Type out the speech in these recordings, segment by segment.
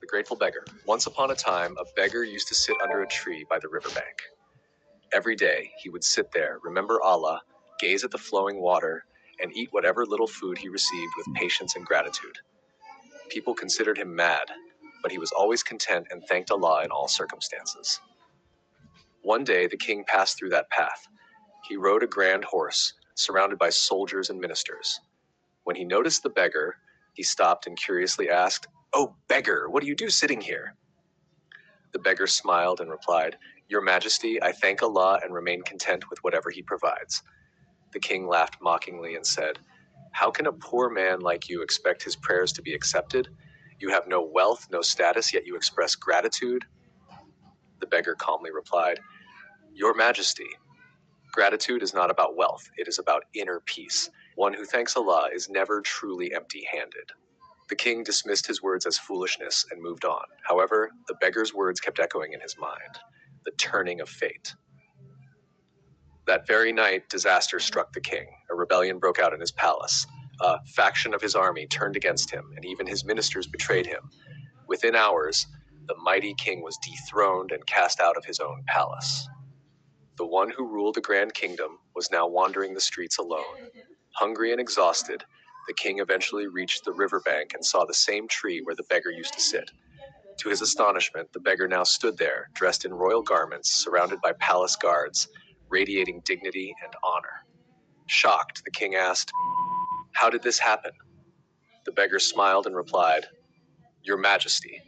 The Grateful Beggar. Once upon a time, a beggar used to sit under a tree by the riverbank. Every day, he would sit there, remember Allah, gaze at the flowing water, and eat whatever little food he received with patience and gratitude. People considered him mad, but he was always content and thanked Allah in all circumstances. One day, the king passed through that path. He rode a grand horse, surrounded by soldiers and ministers. When he noticed the beggar, he stopped and curiously asked, "Oh, beggar, what do you do sitting here?" The beggar smiled and replied, "Your Majesty, I thank Allah and remain content with whatever He provides." The king laughed mockingly and said, "How can a poor man like you expect his prayers to be accepted? You have no wealth, no status, yet you express gratitude." The beggar calmly replied, "Your Majesty, gratitude is not about wealth, it is about inner peace. One who thanks Allah is never truly empty-handed." The king dismissed his words as foolishness and moved on. However, the beggar's words kept echoing in his mind. The turning of fate. That very night, disaster struck the king. A rebellion broke out in his palace. A faction of his army turned against him, and even his ministers betrayed him. Within hours, the mighty king was dethroned and cast out of his own palace. The one who ruled a grand kingdom was now wandering the streets alone. Hungry and exhausted, the king eventually reached the riverbank and saw the same tree where the beggar used to sit. To his astonishment, the beggar now stood there, dressed in royal garments, surrounded by palace guards, radiating dignity and honor. Shocked, the king asked, "How did this happen?" The beggar smiled and replied, "Your Majesty,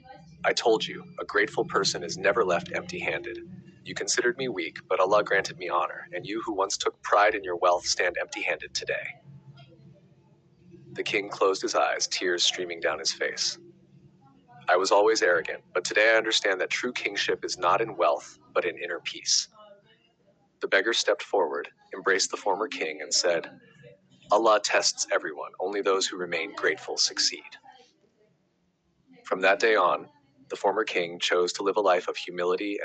I told you, a grateful person is never left empty-handed. You considered me weak, but Allah granted me honor, and you who once took pride in your wealth stand empty-handed today." The king closed his eyes, tears streaming down his face. "I was always arrogant, but today I understand that true kingship is not in wealth, but in inner peace." The beggar stepped forward, embraced the former king, and said, "Allah tests everyone. Only those who remain grateful succeed." From that day on, the former king chose to live a life of humility